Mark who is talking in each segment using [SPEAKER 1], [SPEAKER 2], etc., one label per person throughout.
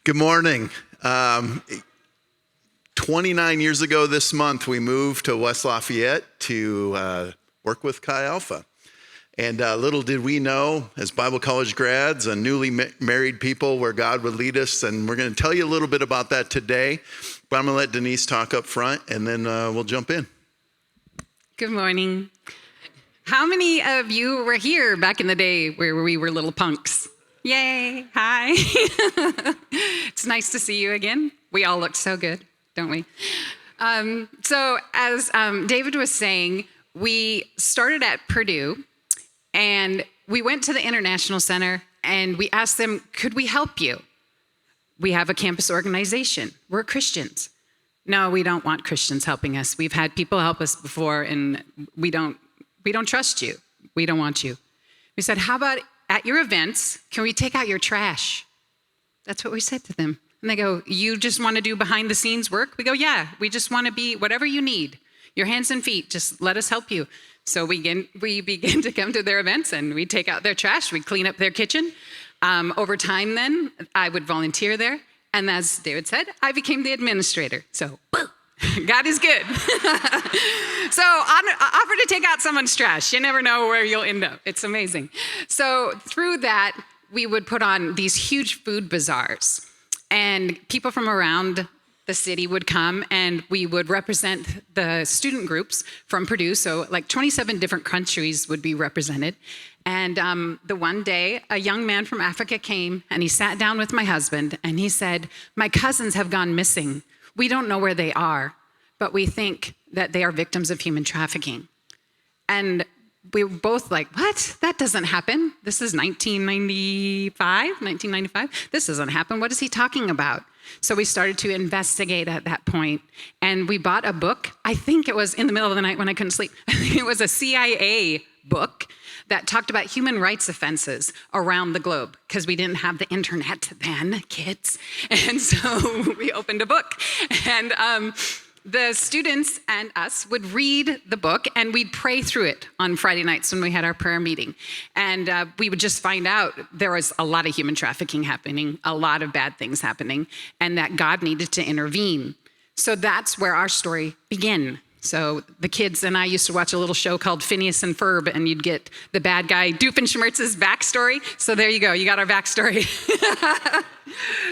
[SPEAKER 1] Good morning. 29 years ago this month, we moved to West Lafayette to work with Chi Alpha. And little did we know, as Bible college grads and newly married people, where God would lead us. And we're going to tell you a little bit about that today. But I'm going to let Denise talk up front, and then we'll jump in.
[SPEAKER 2] Good morning. How many of you were here back in the day where we were little punks? Yay, hi. It's nice to see you again. We all look so good, don't we? So as David was saying, we started at Purdue, and we went to the International Center, and we asked them, could we help you? We have a campus organization. We're Christians. No, we don't want Christians helping us. We've had people help us before, and we don't trust you. We don't want you. We said, how about at your events, can we take out your trash? That's what we said to them. And they go, you just want to do behind the scenes work? We go, yeah, we just want to be whatever you need. Your hands and feet, just let us help you. So we begin to come to their events, and we take out their trash. We clean up their kitchen. Over time then, I would volunteer there. And as David said, I became the administrator. So God is good. So offer to take out someone's trash. You never know where you'll end up. It's amazing. So through that, we would put on these huge food bazaars. And people from around the city would come, and we would represent the student groups from Purdue. So like 27 different countries would be represented. And the one day, a young man from Africa came, and he sat down with my husband, and he said, my cousins have gone missing. We don't know where they are, but we think that they are victims of human trafficking. And we were both like, what? That doesn't happen. This is 1995. This doesn't happen. What is he talking about? So we started to investigate at that point, and we bought a book. I think it was in the middle of the night when I couldn't sleep. I think it was a CIA book that talked about human rights offenses around the globe, because we didn't have the internet then, kids. And so we opened a book, and the students and us would read the book, and we'd pray through it on Friday nights when we had our prayer meeting. And we would just find out there was a lot of human trafficking happening, a lot of bad things happening, and that God needed to intervene. So that's where our story began. So the kids and I used to watch a little show called Phineas and Ferb, and you'd get the bad guy Doofenshmirtz's backstory. So there you go, you got our backstory.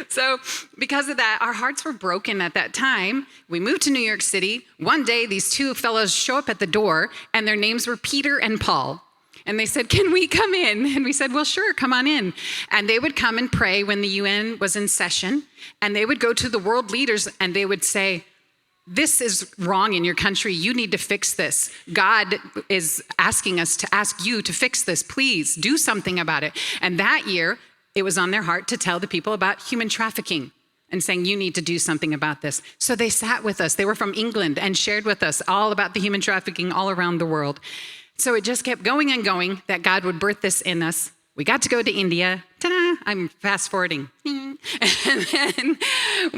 [SPEAKER 2] So because of that, our hearts were broken at that time. We moved to New York City. One day, these two fellows show up at the door, and their names were Peter and Paul. And they said, can we come in? And we said, well, sure, come on in. And they would come and pray when the UN was in session. And they would go to the world leaders, and they would say, this is wrong in your country. You need to fix this. God is asking us to ask you to fix this. Please do something about it. And that year, it was on their heart to tell the people about human trafficking and saying, you need to do something about this. So they sat with us. They were from England and shared with us all about the human trafficking all around the world. So it just kept going and going that God would birth this in us. We got to go to India. Ta-da! I'm fast forwarding. And then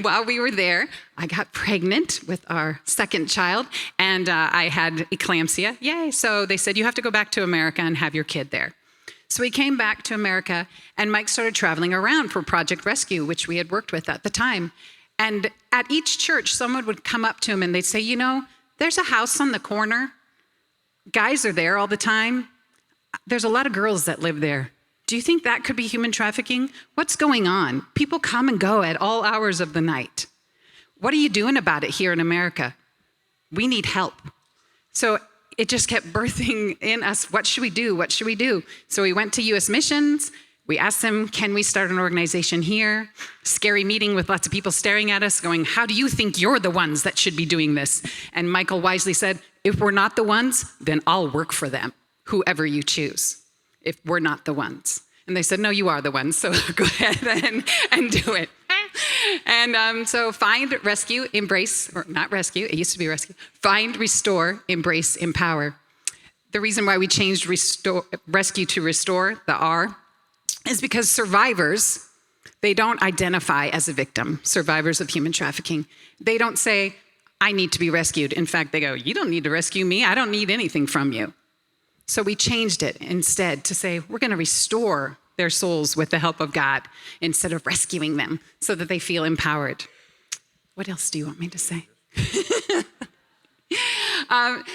[SPEAKER 2] while we were there, I got pregnant with our second child, and I had eclampsia. Yay! So they said, you have to go back to America and have your kid there. So we came back to America, and Mike started traveling around for Project Rescue, which we had worked with at the time. And at each church, someone would come up to him, and they'd say, you know, there's a house on the corner. Guys are there all the time. There's a lot of girls that live there. Do you think that could be human trafficking? What's going on? People come and go at all hours of the night. What are you doing about it here in America? We need help. So it just kept birthing in us, what should we do? What should we do? So we went to U.S. Missions. We asked them, can we start an organization here? Scary meeting with lots of people staring at us going, how do you think you're the ones that should be doing this? And Michael wisely said, if we're not the ones, then I'll work for them, whoever you choose, if we're not the ones. And they said, no, you are the ones, so go ahead and do it. And so find, rescue, embrace, or not rescue, it used to be rescue, find, restore, embrace, empower. The reason why we changed rescue to restore, the R, is because survivors, they don't identify as a victim, survivors of human trafficking. They don't say, I need to be rescued. In fact, they go, you don't need to rescue me. I don't need anything from you. So we changed it instead to say, we're going to restore their souls with the help of God instead of rescuing them so that they feel empowered. What else do you want me to say?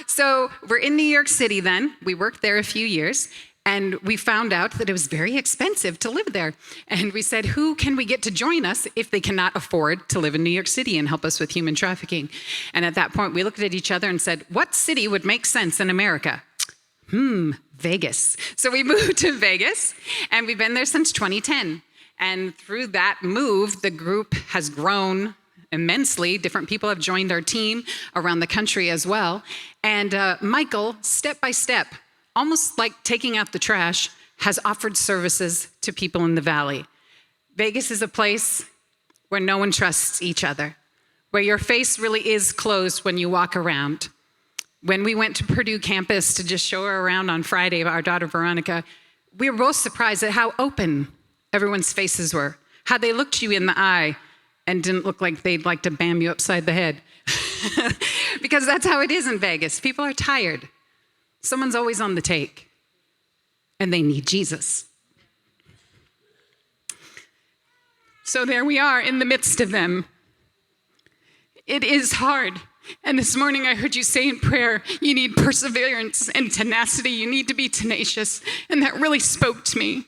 [SPEAKER 2] So we're in New York City then. We worked there a few years, and we found out that it was very expensive to live there. And we said, who can we get to join us if they cannot afford to live in New York City and help us with human trafficking? And at that point, we looked at each other and said, what city would make sense in America? Vegas. So we moved to Vegas, and we've been there since 2010. And through that move, the group has grown immensely. Different people have joined our team around the country as well. And Michael, step by step, almost like taking out the trash, has offered services to people in the valley. Vegas is a place where no one trusts each other, where your face really is closed when you walk around. When we went to Purdue campus to just show her around on Friday, our daughter Veronica, we were both surprised at how open everyone's faces were, how they looked you in the eye and didn't look like they'd like to bam you upside the head. Because that's how it is in Vegas. People are tired. Someone's always on the take, and they need Jesus. So there we are in the midst of them. It is hard. And this morning I heard you say in prayer, you need perseverance and tenacity. You need to be tenacious. And that really spoke to me.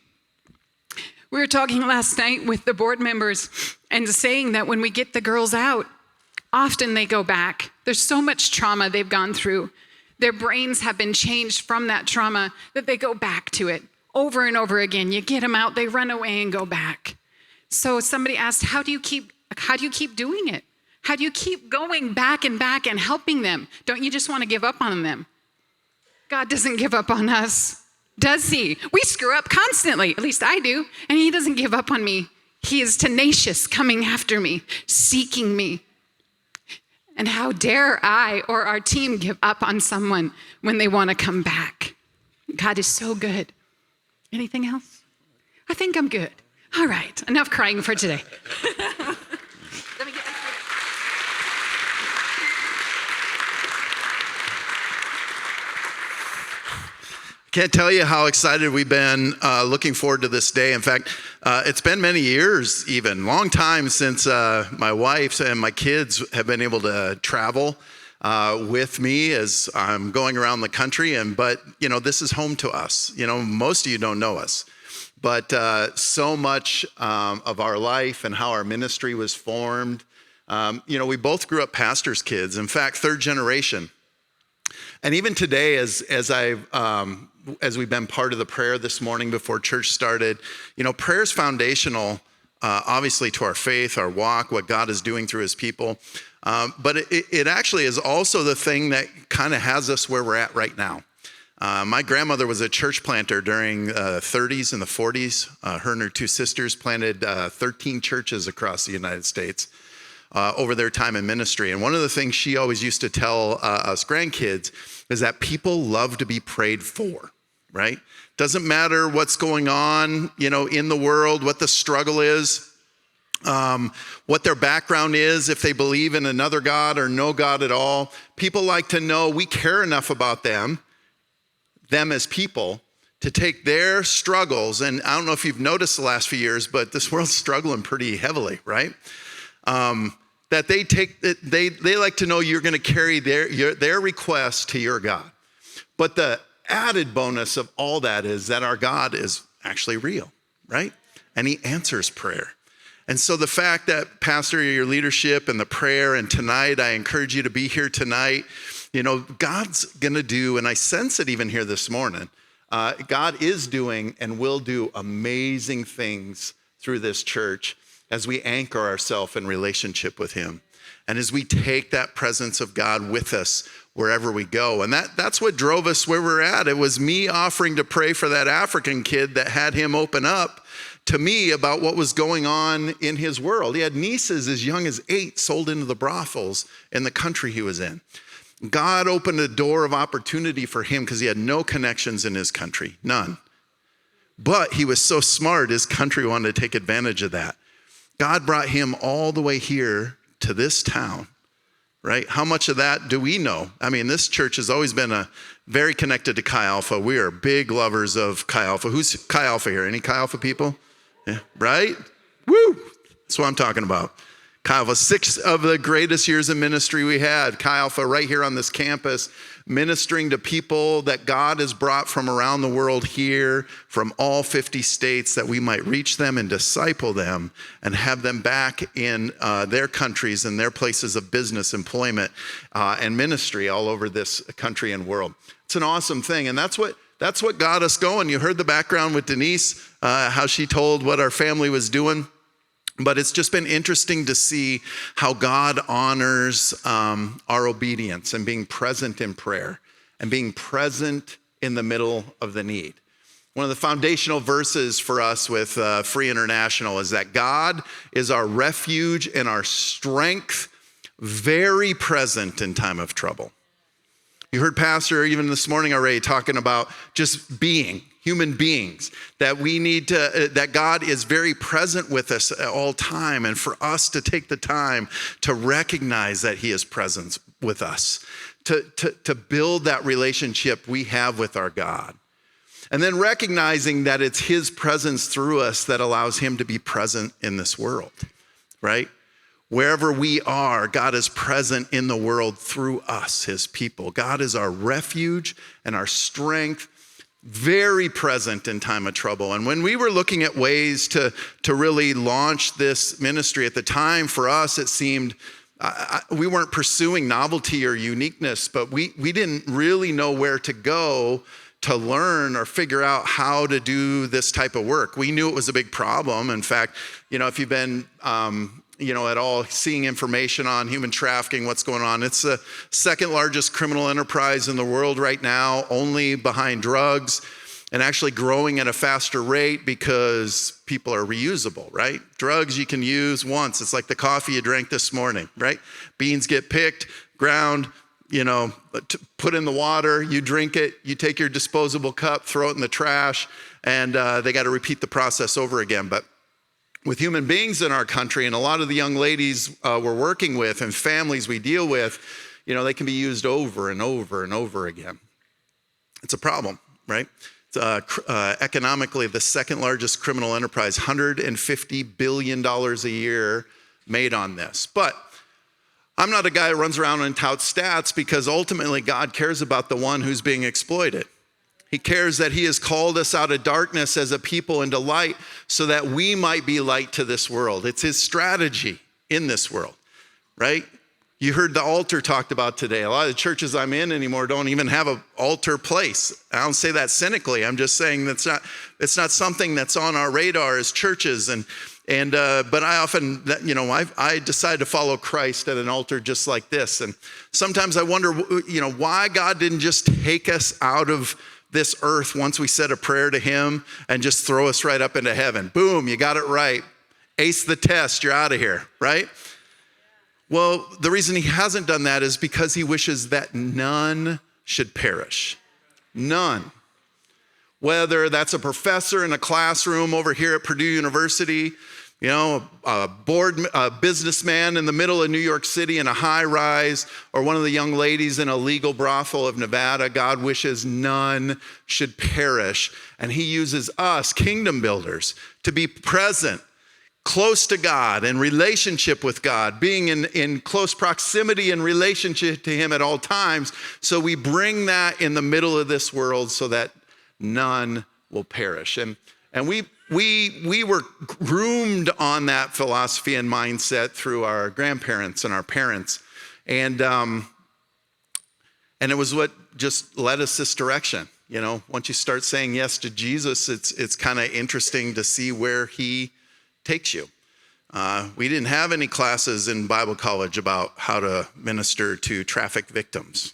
[SPEAKER 2] We were talking last night with the board members and saying that when we get the girls out, often they go back. There's so much trauma they've gone through. Their brains have been changed from that trauma that they go back to it over and over again. You get them out, they run away and go back. So somebody asked, how do you keep doing it? How do you keep going back and helping them? Don't you just want to give up on them? God doesn't give up on us, does he? We screw up constantly, at least I do, and he doesn't give up on me. He is tenacious, coming after me, seeking me. And how dare I or our team give up on someone when they want to come back? God is so good. Anything else? I think I'm good. All right, enough crying for today. Let me get back here.
[SPEAKER 1] Can't tell you how excited we've been looking forward to this day. In fact, it's been many years, even long time since my wife and my kids have been able to travel with me as I'm going around the country. But this is home to us. Most of you don't know us, but so much of our life and how our ministry was formed. We both grew up pastors' kids. In fact, third generation. And even today, as we've been part of the prayer this morning before church started, prayer is foundational, obviously, to our faith, our walk, what God is doing through his people. But it actually is also the thing that kind of has us where we're at right now. My grandmother was a church planter during the 30s and the 40s. Her and her two sisters planted 13 churches across the United States. Over their time in ministry. And one of the things she always used to tell us grandkids is that people love to be prayed for, right? Doesn't matter what's going on, in the world, what the struggle is, what their background is, if they believe in another God or no God at all. People like to know we care enough about them as people, to take their struggles. And I don't know if you've noticed the last few years, but this world's struggling pretty heavily, right? That they like to know you're going to carry their request to your God. But the added bonus of all that is that our God is actually real, right? And he answers prayer. And so the fact that, Pastor, your leadership and the prayer, and tonight, I encourage you to be here tonight. God's going to do, and I sense it even here this morning, God is doing and will do amazing things through this church as we anchor ourselves in relationship with him. And as we take that presence of God with us wherever we go. And that's what drove us where we're at. It was me offering to pray for that African kid that had him open up to me about what was going on in his world. He had nieces as young as 8 sold into the brothels in the country he was in. God opened a door of opportunity for him because he had no connections in his country, none. But he was so smart, his country wanted to take advantage of that. God brought him all the way here to this town right? How much of that do we know? I mean, this church has always been very connected to Chi Alpha. We are big lovers of Chi Alpha. Who's Chi Alpha here? Any Chi Alpha people? Yeah, right? Woo! That's what I'm talking about. Chi Alpha, 6 of the greatest years of ministry we had. Chi Alpha right here on this campus, ministering to people that God has brought from around the world here, from all 50 states, that we might reach them and disciple them and have them back in their countries and their places of business, employment, and ministry all over this country and world. It's an awesome thing, and that's what got us going. You heard the background with Denise, how she told what our family was doing. But it's just been interesting to see how God honors our obedience and being present in prayer and being present in the middle of the need. One of the foundational verses for us with F.R.E.E International is that God is our refuge and our strength, very present in time of trouble. You heard Pastor even this morning already talking about just being human beings, that we need to, that God is very present with us at all time, and for us to take the time to recognize that he is present with us, to build that relationship we have with our God. And then recognizing that it's his presence through us that allows him to be present in this world, right? Wherever we are, God is present in the world through us, his people. God is our refuge and our strength, very present in time of trouble. And when we were looking at ways to really launch this ministry at the time, for us, it seemed we weren't pursuing novelty or uniqueness, but we didn't really know where to go to learn or figure out how to do this type of work. We knew it was a big problem. In fact, if you've been at all seeing information on human trafficking, what's going on. It's the second largest criminal enterprise in the world right now, only behind drugs, and actually growing at a faster rate because people are reusable, right? Drugs you can use once. It's like the coffee you drank this morning, right? Beans get picked, ground, put in the water, you drink it, you take your disposable cup, throw it in the trash, and they got to repeat the process over again. But with human beings in our country, and a lot of the young ladies we're working with and families we deal with, they can be used over and over and over again. It's a problem, right? It's economically the second largest criminal enterprise, $150 billion a year made on this. But I'm not a guy who runs around and touts stats, because ultimately God cares about the one who's being exploited. He cares that he has called us out of darkness as a people into light so that we might be light to this world. It's his strategy in this world, right? You heard the altar talked about today. A lot of the churches I'm in anymore don't even have an altar place. I don't say that cynically. I'm just saying it's not something that's on our radar as churches. But I often, I decided to follow Christ at an altar just like this. And sometimes I wonder, why God didn't just take us out of this earth once we said a prayer to him and just throw us right up into heaven. Boom, you got it right. Ace the test, you're out of here, right? Well, the reason he hasn't done that is because he wishes that none should perish. None. Whether that's a professor in a classroom over here at Purdue University, a businessman in the middle of New York City in a high rise, or one of the young ladies in a legal brothel of Nevada, God wishes none should perish. And he uses us, kingdom builders, to be present, close to God, in relationship with God, being in close proximity and relationship to him at all times. So we bring that in the middle of this world so that none will perish. And we were groomed on that philosophy and mindset through our grandparents and our parents. And it was what just led us this direction. Once you start saying yes to Jesus, it's kind of interesting to see where he takes you. We didn't have any classes in Bible college about how to minister to traffic victims.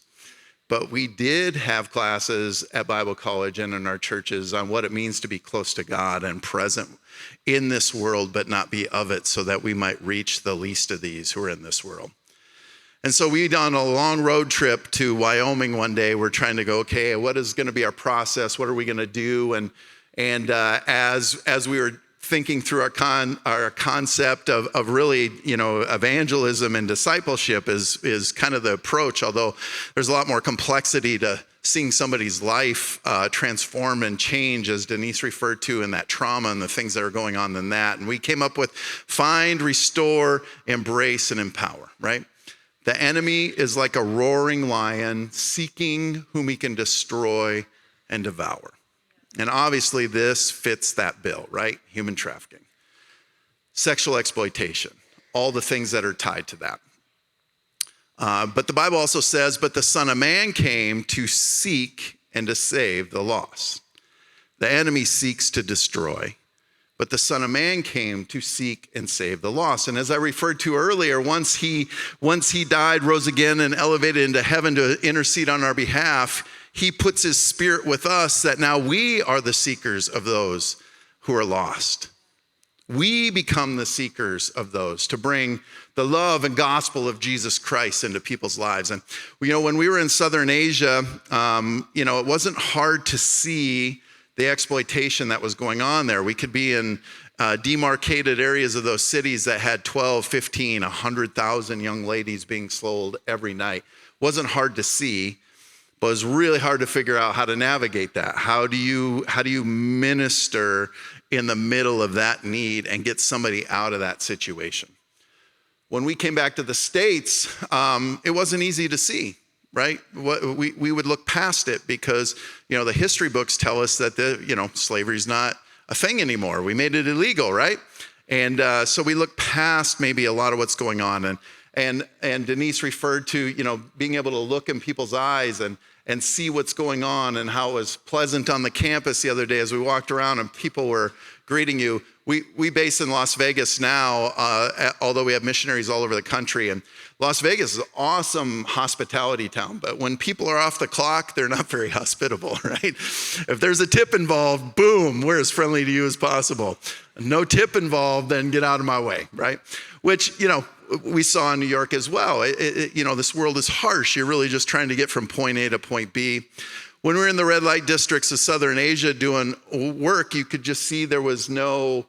[SPEAKER 1] But we did have classes at Bible college and in our churches on what it means to be close to God and present in this world, but not be of it, so that we might reach the least of these who are in this world. And so we done a long road trip to Wyoming one day. We're trying to go, okay, what is going to be our process? What are we going to do? And as we were thinking through our concept of really, evangelism and discipleship is kind of the approach, although there's a lot more complexity to seeing somebody's life transform and change, as Denise referred to, in that trauma and the things that are going on than that. And we came up with find, restore, embrace, and empower, right? The enemy is like a roaring lion seeking whom he can destroy and devour. And obviously this fits that bill, right? Human trafficking, sexual exploitation, all the things that are tied to that. But the Bible also says, but the Son of Man came to seek and to save the lost. The enemy seeks to destroy, but the Son of Man came to seek and save the lost. And as I referred to earlier, once he died, rose again, and elevated into heaven to intercede on our behalf, he puts his Spirit with us, that now we are the seekers of those who are lost. We become the seekers of those to bring the love and gospel of Jesus Christ into people's lives. And, when we were in Southern Asia, it wasn't hard to see the exploitation that was going on there. We could be in demarcated areas of those cities that had 12, 15, 100,000 young ladies being sold every night. Wasn't hard to see. But it was really hard to figure out how to navigate that. How do you minister in the middle of that need and get somebody out of that situation? When we came back to the States, it wasn't easy to see, right? We would look past it because, the history books tell us that slavery's not a thing anymore. We made it illegal, right? And so we look past maybe a lot of what's going on. And Denise referred to, being able to look in people's eyes and see what's going on, and how it was pleasant on the campus the other day as we walked around and people were greeting you. We base in Las Vegas now, although we have missionaries all over the country. And Las Vegas is an awesome hospitality town, but when people are off the clock, they're not very hospitable, right? If there's a tip involved, boom, we're as friendly to you as possible. No tip involved, then get out of my way, right? Which, we saw in New York as well. This world is harsh. You're really just trying to get from point A to point B. When we were in the red light districts of Southern Asia doing work, you could just see there was no,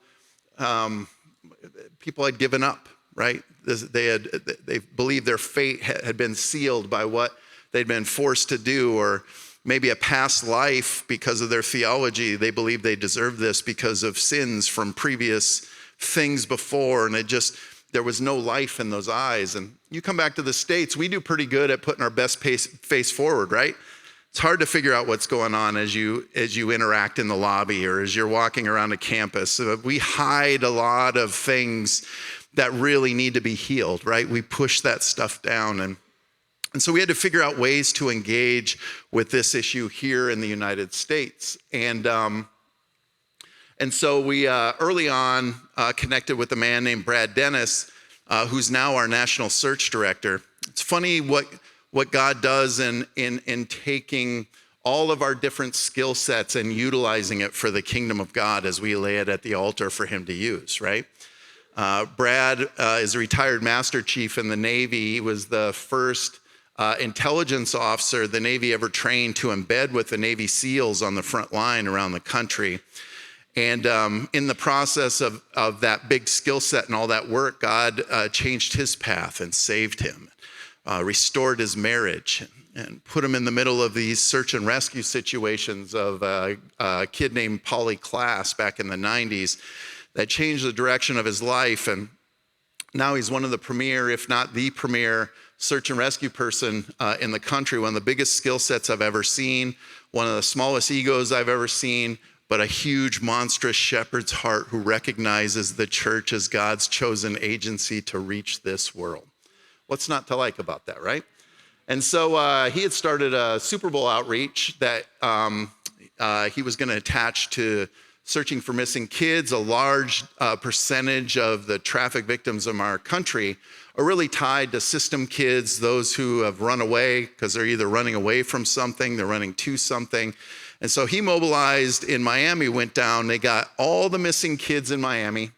[SPEAKER 1] people had given up, right? They believed their fate had been sealed by what they'd been forced to do, or maybe a past life because of their theology. They believed they deserved this because of sins from previous things before, and there was no life in those eyes. And you come back to the States, we do pretty good at putting our best face forward, right? It's hard to figure out what's going on as you interact in the lobby or as you're walking around a campus. We hide a lot of things that really need to be healed, right? We push that stuff down. And so we had to figure out ways to engage with this issue here in the United States. And so we early on connected with a man named Brad Dennis, who's now our national search director. It's funny what God does in taking all of our different skill sets and utilizing it for the kingdom of God as we lay it at the altar for him to use, right? Brad is a retired Master Chief in the Navy. He was the first intelligence officer the Navy ever trained to embed with the Navy SEALs on the front line around the country. And in the process of that big skill set and all that work, God changed his path and saved him, restored his marriage, and put him in the middle of these search and rescue situations of a kid named Polly Klaas back in the 90s that changed the direction of his life. And now he's one of the premier, if not the premier, search and rescue person in the country. One of the biggest skill sets I've ever seen, one of the smallest egos I've ever seen, but a huge, monstrous shepherd's heart who recognizes the church as God's chosen agency to reach this world. What's not to like about that, right? And so he had started a Super Bowl outreach that he was going to attach to searching for missing kids. A large percentage of the traffic victims in our country are really tied to system kids, those who have run away because they're either running away from something, they're running to something. And so he mobilized in Miami, went down, they got all the missing kids in Miami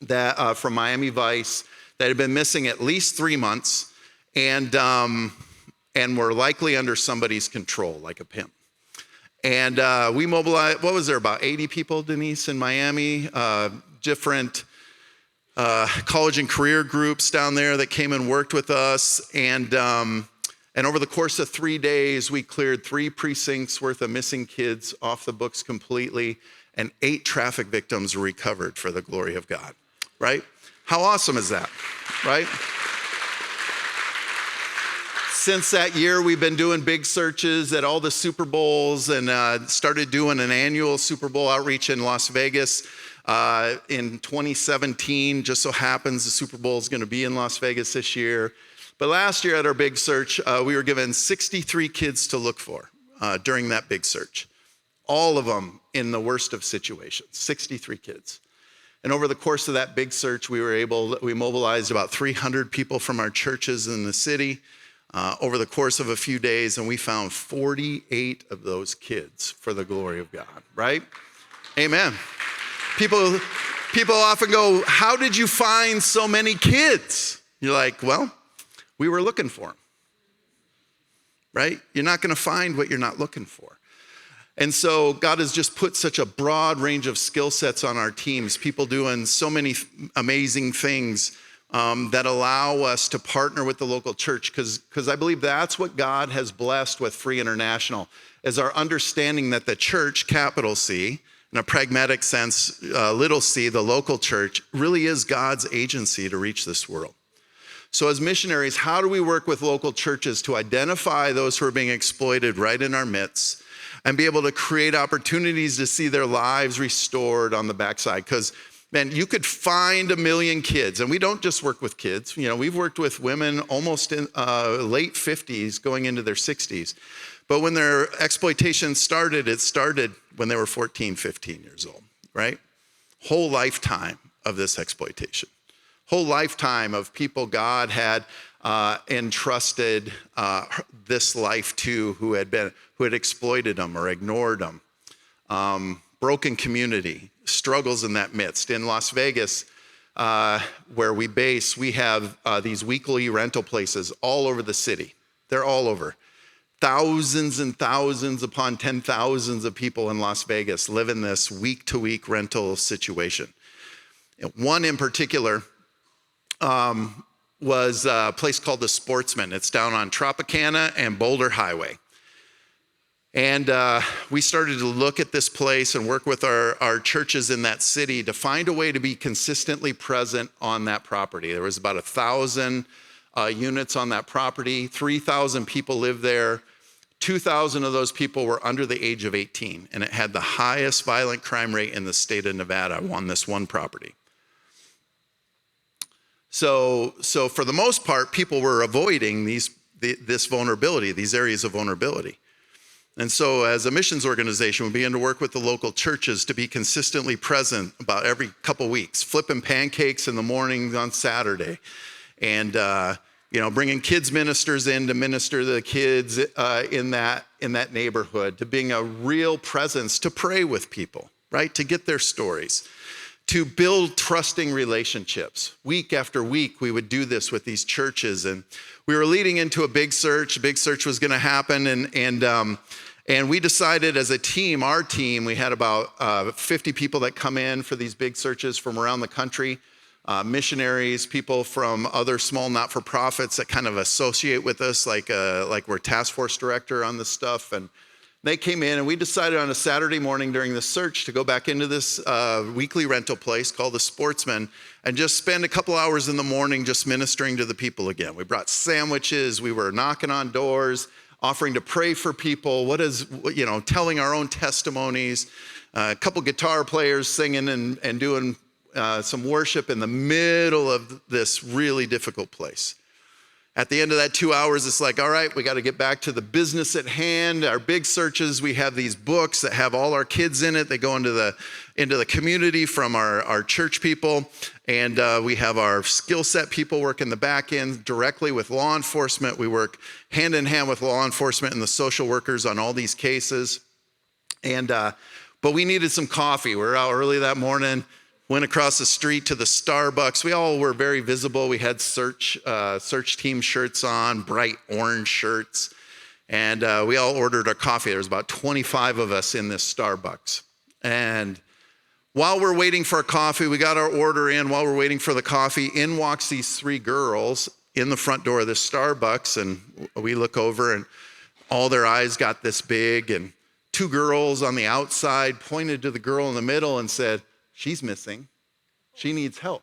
[SPEAKER 1] that from Miami Vice that had been missing at least 3 months and were likely under somebody's control, like a pimp. And we mobilized, what was there, about 80 people, Denise, in Miami, different college and career groups down there that came and worked with us. And over the course of 3 days, we cleared 3 precincts worth of missing kids off the books completely, and 8 traffic victims were recovered for the glory of God, right? How awesome is that, right? Since that year, we've been doing big searches at all the Super Bowls and started doing an annual Super Bowl outreach in Las Vegas. In 2017, just so happens the Super Bowl is going to be in Las Vegas this year. But last year at our big search, we were given 63 kids to look for during that big search. All of them in the worst of situations, 63 kids. And over the course of that big search, we mobilized about 300 people from our churches in the city over the course of a few days, and we found 48 of those kids for the glory of God, right? Amen. People often go, how did you find so many kids? You're like, well, we were looking for them, right? You're not going to find what you're not looking for. And so God has just put such a broad range of skill sets on our teams, people doing so many amazing things that allow us to partner with the local church, because I believe that's what God has blessed with F.R.E.E International, is our understanding that the church, capital C, in a pragmatic sense, little c, the local church, really is God's agency to reach this world. So as missionaries, how do we work with local churches to identify those who are being exploited right in our midst and be able to create opportunities to see their lives restored on the backside? Because, man, you could find 1 million kids, and we don't just work with kids. You know, we've worked with women almost in late 50s going into their 60s. But when their exploitation started, it started when they were 14, 15 years old, right? Whole lifetime of this exploitation. Whole lifetime of people God had entrusted this life to who had exploited them or ignored them. Broken community, struggles in that midst. In Las Vegas, where we base, we have these weekly rental places all over the city. They're all over. Thousands and thousands upon 10,000s of people in Las Vegas live in this week-to-week rental situation. One in particular was a place called the Sportsman. It's down on Tropicana and Boulder Highway. And we started to look at this place and work with our churches in that city to find a way to be consistently present on that property. There was about 1,000 units on that property. 3,000 people lived there. 2,000 of those people were under the age of 18, and it had the highest violent crime rate in the state of Nevada on this one property. So for the most part, people were avoiding this vulnerability, these areas of vulnerability. And so as a missions organization, we began to work with the local churches to be consistently present about every couple weeks, flipping pancakes in the morning on Saturday, and bringing kids ministers in to minister to the kids in that neighborhood, to being a real presence, to pray with people, right, to get their stories, to build trusting relationships. Week after week, we would do this with these churches, and we were leading into a big search. A big search was going to happen, and we decided as a team, our team, we had about 50 people that come in for these big searches from around the country, missionaries, people from other small not-for-profits that kind of associate with us, like we're task force director on this stuff, and they came in, and we decided on a Saturday morning during the search to go back into this weekly rental place called the Sportsman and just spend a couple hours in the morning just ministering to the people again. We brought sandwiches, we were knocking on doors, offering to pray for people, telling our own testimonies, a couple guitar players singing and doing some worship in the middle of this really difficult place. At the end of that 2 hours, it's like, all right, we got to get back to the business at hand. Our big searches, we have these books that have all our kids in it. They go into the community from our church people. And we have our skill set people work in the back end directly with law enforcement. We work hand in hand with law enforcement and the social workers on all these cases. But we needed some coffee. We were out early that morning. Went across the street to the Starbucks. We all were very visible. We had search team shirts on, bright orange shirts. And we all ordered our coffee. There was about 25 of us in this Starbucks. And while we're waiting for our coffee, we got our order in. While we're waiting for the coffee, in walks these three girls in the front door of this Starbucks. And we look over and all their eyes got this big. And two girls on the outside pointed to the girl in the middle and said, "She's missing. She needs help."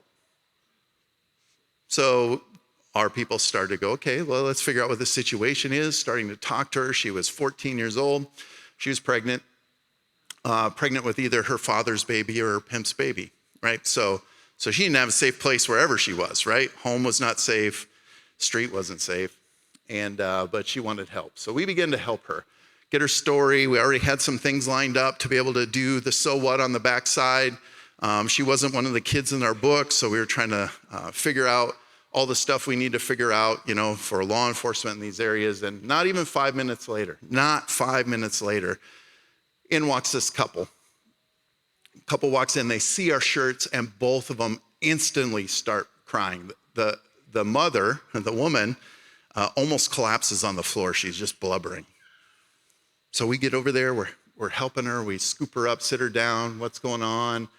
[SPEAKER 1] So our people started to go, okay, well, let's figure out what the situation is. Starting to talk to her. She was 14 years old. She was pregnant with either her father's baby or her pimp's baby, right? So she didn't have a safe place wherever she was, right? Home was not safe. Street wasn't safe. But she wanted help. So we began to help her get her story. We already had some things lined up to be able to do the so what on the backside. She wasn't one of the kids in our book, so we were trying to figure out all the stuff we need to figure out, for law enforcement in these areas. And not 5 minutes later, in walks this couple. Couple walks in, they see our shirts, and both of them instantly start crying. The mother, the woman, almost collapses on the floor. She's just blubbering. So we get over there, we're helping her, we scoop her up, sit her down, what's going on?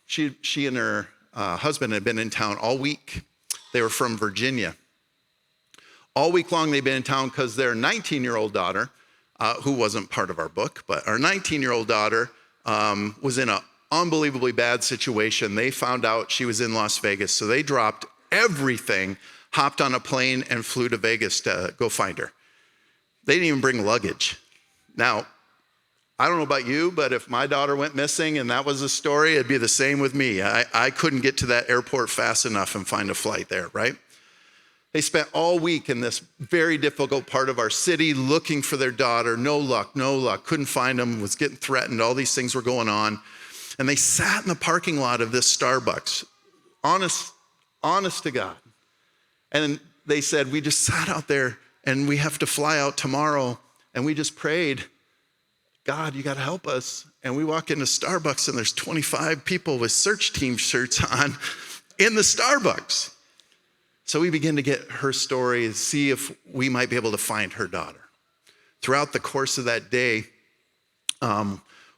[SPEAKER 1] She and her husband had been in town all week. They were from Virginia. All week long they've been in town because their 19-year-old daughter, who wasn't part of our book, but our 19-year-old daughter was in an unbelievably bad situation. They found out she was in Las Vegas, so they dropped everything, hopped on a plane, and flew to Vegas to go find her. They didn't even bring luggage. Now, I don't know about you, but if my daughter went missing and that was the story, it'd be the same with me. I couldn't get to that airport fast enough and find a flight there, right? They spent all week in this very difficult part of our city looking for their daughter. No luck. Couldn't find them, was getting threatened. All these things were going on. And they sat in the parking lot of this Starbucks, honest to God. And they said, we just sat out there and we have to fly out tomorrow. And we just prayed, God, you got to help us. And we walk into Starbucks and there's 25 people with search team shirts on in the Starbucks. So we begin to get her story, see if we might be able to find her daughter. Throughout the course of that day,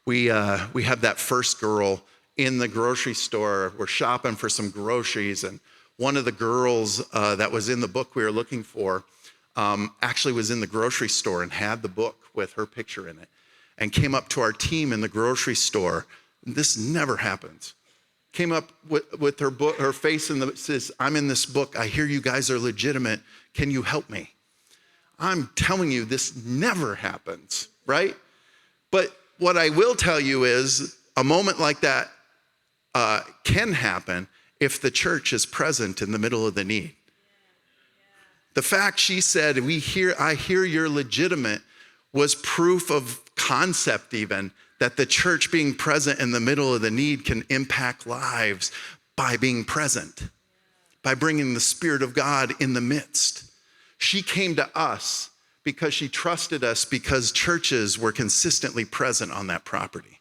[SPEAKER 1] we have that first girl in the grocery store. We're shopping for some groceries, and one of the girls that was in the book we were looking for actually was in the grocery store and had the book with her picture in it, and came up to our team in the grocery store. This never happens. Came up with her book, her face in says, "I'm in this book. I hear you guys are legitimate. Can you help me?" I'm telling you, this never happens, right? But what I will tell you is a moment like that can happen if the church is present in the middle of the need. The fact she said, I hear you're legitimate, was proof of concept even, that the church being present in the middle of the need can impact lives by being present, by bringing the Spirit of God in the midst. She came to us because she trusted us, because churches were consistently present on that property.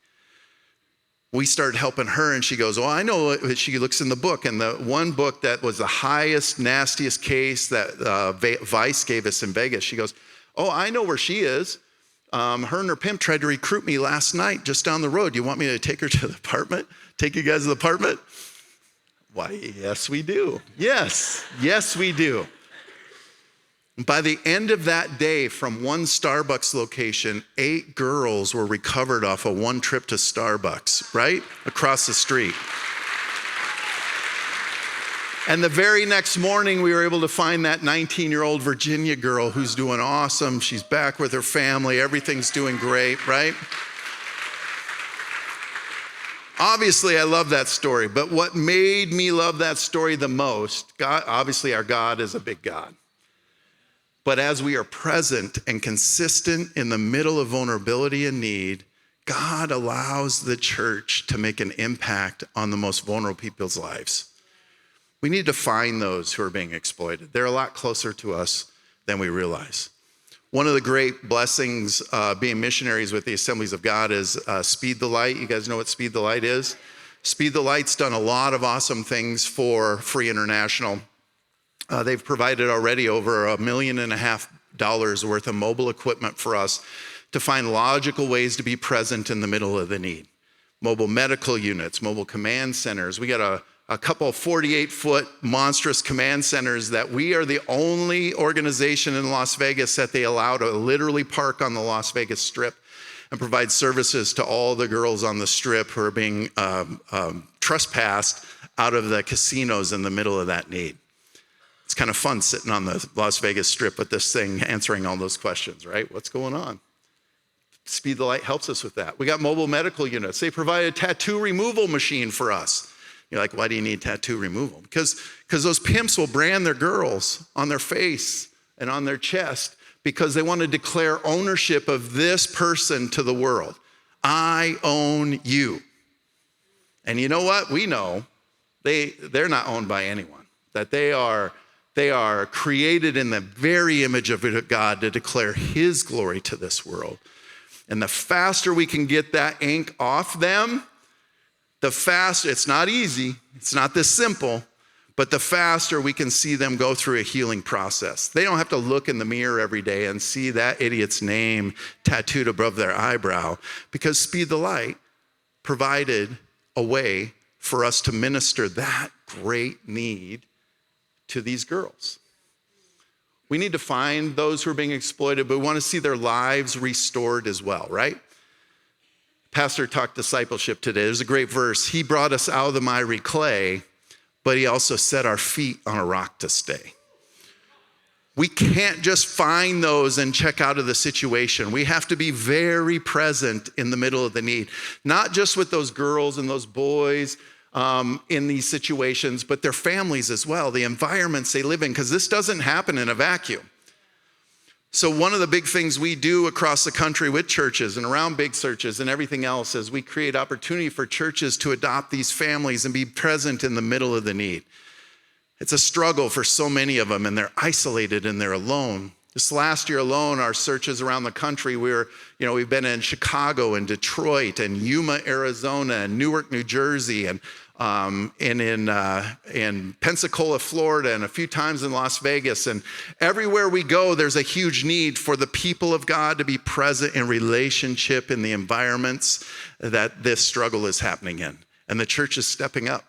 [SPEAKER 1] We started helping her, and she goes, "Oh, I know." She looks in the book, and the one book that was the highest, nastiest case that Vice gave us in Vegas, she goes, "Oh, I know where she is. Her and her pimp tried to recruit me last night just down the road. You want me to take her to the apartment? Take you guys to the apartment?" Why, yes, we do. Yes, we do. By the end of that day, from one Starbucks location, 8 girls were recovered off of one trip to Starbucks, right? Across the street. And the very next morning, we were able to find that 19-year-old Virginia girl who's doing awesome. She's back with her family. Everything's doing great, right? Obviously, I love that story. But what made me love that story the most, God, obviously our God is a big God. But as we are present and consistent in the middle of vulnerability and need, God allows the church to make an impact on the most vulnerable people's lives. We need to find those who are being exploited. They're a lot closer to us than we realize. One of the great blessings being missionaries with the Assemblies of God is Speed the Light. You guys know what Speed the Light is? Speed the Light's done a lot of awesome things for F.R.E.E International. They've provided already over $1.5 million worth of mobile equipment for us to find logical ways to be present in the middle of the need. Mobile medical units, mobile command centers. We got a couple 48-foot monstrous command centers that we are the only organization in Las Vegas that they allow to literally park on the Las Vegas Strip and provide services to all the girls on the Strip who are being trespassed out of the casinos in the middle of that need. It's kind of fun sitting on the Las Vegas Strip with this thing answering all those questions, right? What's going on? Speed the Light helps us with that. We got mobile medical units. They provide a tattoo removal machine for us. You're like, why do you need tattoo removal? Because those pimps will brand their girls on their face and on their chest because they want to declare ownership of this person to the world. I own you. And you know what? We know they're not owned by anyone, that they are created in the very image of God to declare his glory to this world. And the faster we can get that ink off them, the faster, it's not easy, it's not this simple, but the faster we can see them go through a healing process. They don't have to look in the mirror every day and see that idiot's name tattooed above their eyebrow, because Speed the Light provided a way for us to minister that great need to these girls. We need to find those who are being exploited, but we want to see their lives restored as well, right? Pastor talked discipleship today. There's a great verse. He brought us out of the miry clay, but he also set our feet on a rock to stay. We can't just find those and check out of the situation. We have to be very present in the middle of the need, not just with those girls and those boys in these situations, but their families as well, the environments they live in, because this doesn't happen in a vacuum. So one of the big things we do across the country with churches and around big churches and everything else is we create opportunity for churches to adopt these families and be present in the middle of the need. It's a struggle for so many of them, and they're isolated and they're alone. This last year alone, our searches around the country, we've been in Chicago and Detroit and Yuma, Arizona, and Newark, New Jersey, and in Pensacola, Florida, and a few times in Las Vegas. And everywhere we go, there's a huge need for the people of God to be present in relationship in the environments that this struggle is happening in. And the church is stepping up.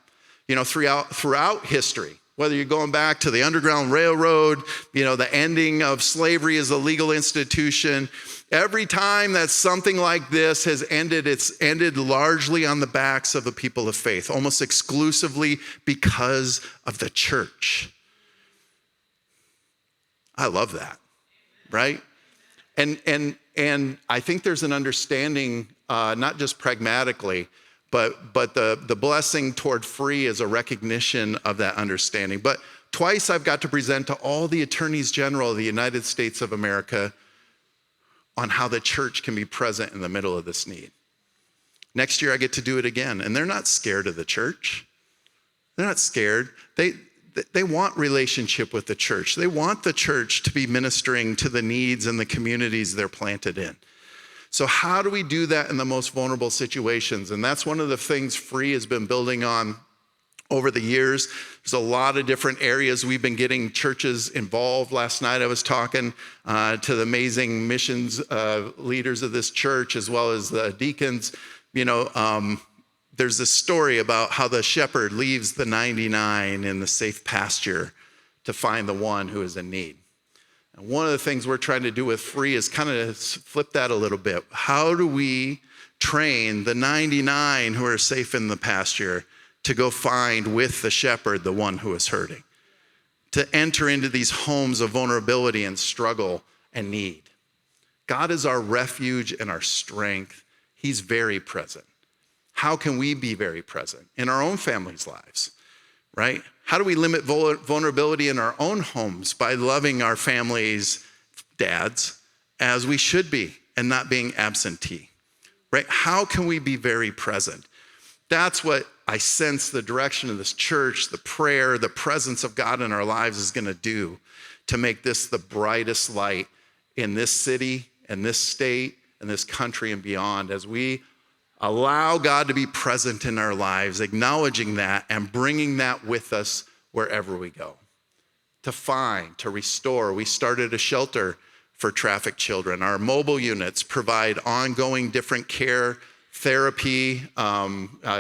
[SPEAKER 1] Throughout history, whether you're going back to the Underground Railroad, the ending of slavery as a legal institution, every time that something like this has ended, it's ended largely on the backs of the people of faith, almost exclusively because of the church. I love that, right? And I think there's an understanding, not just pragmatically, but the blessing toward F.R.E.E is a recognition of that understanding. But twice I've got to present to all the attorneys general of the United States of America on how the church can be present in the middle of this need. Next year I get to do it again, and they're not scared of the church. They're not scared. They want relationship with the church. They want the church to be ministering to the needs and the communities they're planted in. So how do we do that in the most vulnerable situations? And that's one of the things F.R.E.E has been building on over the years. There's a lot of different areas we've been getting churches involved. Last night I was talking to the amazing missions leaders of this church, as well as the deacons. There's this story about how the shepherd leaves the 99 in the safe pasture to find the one who is in need. And one of the things we're trying to do with F.R.E.E is kind of flip that a little bit. How do we train the 99 who are safe in the pasture to go find with the shepherd the one who is hurting? To enter into these homes of vulnerability and struggle and need. God is our refuge and our strength. He's very present. How can we be very present in our own families' lives, right? How do we limit vulnerability in our own homes by loving our families' dads as we should be and not being absentee, right? How can we be very present? That's what I sense the direction of this church, the prayer, the presence of God in our lives is going to do to make this the brightest light in this city and this state and this country and beyond, as we allow God to be present in our lives, acknowledging that and bringing that with us wherever we go. To find, to restore. We started a shelter for trafficked children. Our mobile units provide ongoing different care, therapy,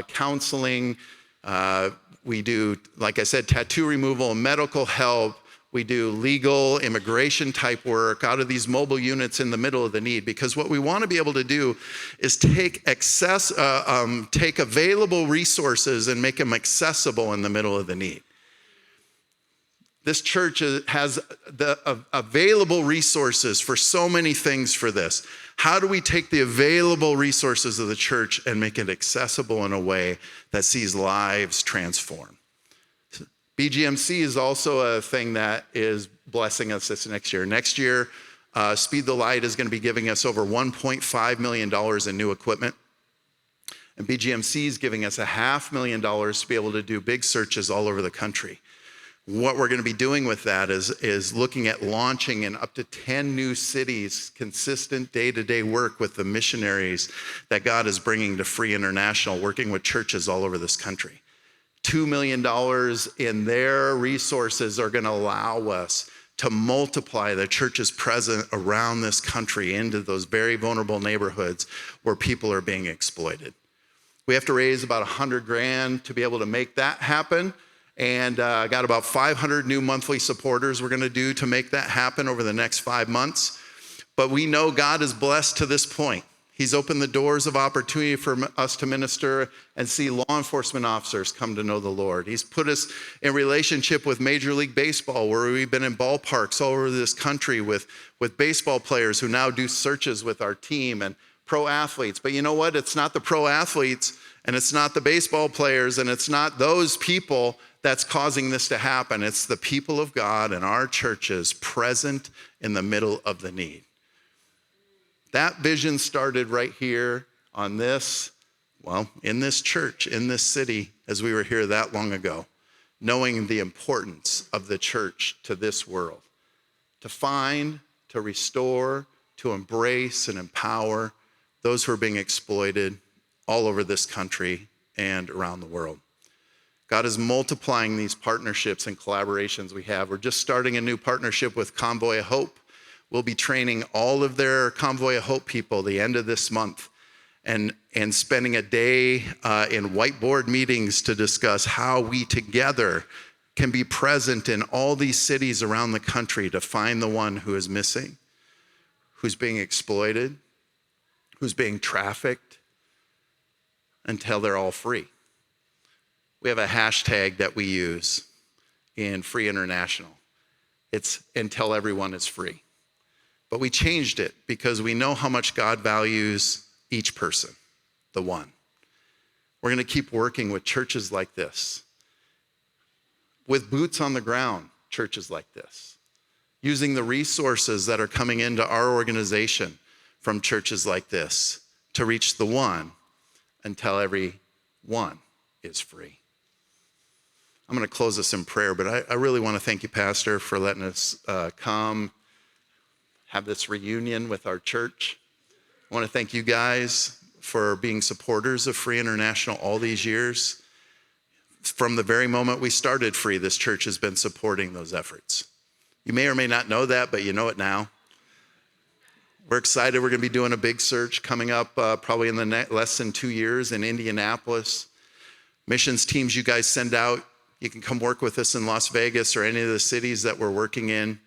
[SPEAKER 1] counseling. We do, like I said, tattoo removal, medical help. We do legal, immigration type work out of these mobile units in the middle of the need, because what we want to be able to do is take available resources and make them accessible in the middle of the need. This church has the available resources for so many things for this. How do we take the available resources of the church and make it accessible in a way that sees lives transformed? BGMC is also a thing that is blessing us this next year. Next year, Speed the Light is going to be giving us over $1.5 million in new equipment. And BGMC is giving us $500,000 to be able to do big searches all over the country. What we're going to be doing with that is looking at launching in up to 10 new cities, consistent day-to-day work with the missionaries that God is bringing to F.R.E.E International, working with churches all over this country. $2 million in their resources are going to allow us to multiply the churches present around this country into those very vulnerable neighborhoods where people are being exploited. We have to raise about $100,000 to be able to make that happen. And got about 500 new monthly supporters we're going to do to make that happen over the next 5 months. But we know God is blessed to this point. He's opened the doors of opportunity for us to minister and see law enforcement officers come to know the Lord. He's put us in relationship with Major League Baseball, where we've been in ballparks all over this country with baseball players who now do searches with our team, and pro athletes. But you know what? It's not the pro athletes, and it's not the baseball players, and it's not those people that's causing this to happen. It's the people of God and our churches present in the middle of the need. That vision started right here on this, in this church, in this city, as we were here that long ago, knowing the importance of the church to this world, to find, to restore, to embrace and empower those who are being exploited all over this country and around the world. God is multiplying these partnerships and collaborations we have. We're just starting a new partnership with Convoy of Hope. We'll be training all of their Convoy of Hope people the end of this month and spending a day in whiteboard meetings to discuss how we together can be present in all these cities around the country to find the one who is missing, who's being exploited, who's being trafficked, until they're all free. We have a hashtag that we use in F.R.E.E International. It's until everyone is free. But we changed it because we know how much God values each person, the one. We're going to keep working with churches like this, with boots on the ground, churches like this, using the resources that are coming into our organization from churches like this to reach the one until every one is free. I'm going to close this in prayer, but I really want to thank you, Pastor, for letting us come have this reunion with our church. I want to thank you guys for being supporters of F.R.E.E International all these years. From the very moment we started F.R.E.E, this church has been supporting those efforts. You may or may not know that, but you know it now. We're excited. We're going to be doing a big search coming up probably in the less than 2 years in Indianapolis. Missions teams you guys send out, you can come work with us in Las Vegas or any of the cities that we're working in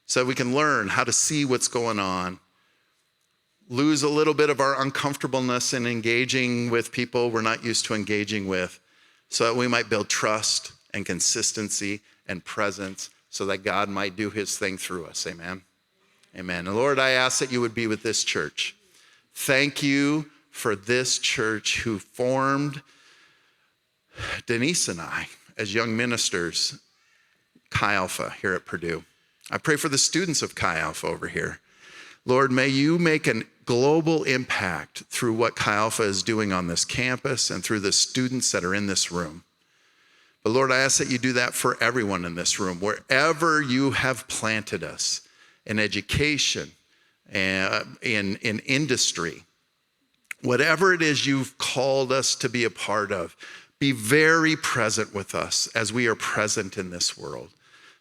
[SPEAKER 1] so we can learn how to see what's going on, lose a little bit of our uncomfortableness in engaging with people we're not used to engaging with, so that we might build trust and consistency and presence so that God might do his thing through us. Amen. Amen. And Lord, I ask that you would be with this church. Thank you for this church who formed Denise and I as young ministers, Chi Alpha here at Purdue. I pray for the students of Chi Alpha over here. Lord, may you make a global impact through what Chi Alpha is doing on this campus and through the students that are in this room. But Lord, I ask that you do that for everyone in this room, wherever you have planted us, in education, in industry, whatever it is you've called us to be a part of, be very present with us as we are present in this world,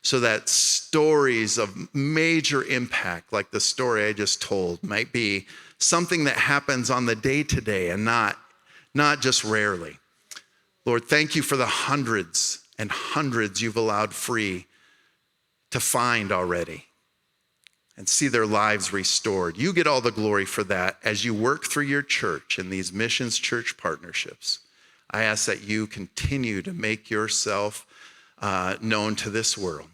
[SPEAKER 1] so that stories of major impact, like the story I just told, might be something that happens on the day-to-day and not just rarely. Lord, thank you for the hundreds and hundreds you've allowed free to find already and see their lives restored. You get all the glory for that as you work through your church in these missions church partnerships. I ask that you continue to make yourself known to this world,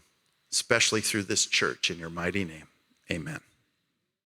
[SPEAKER 1] especially through this church, in your mighty name. Amen.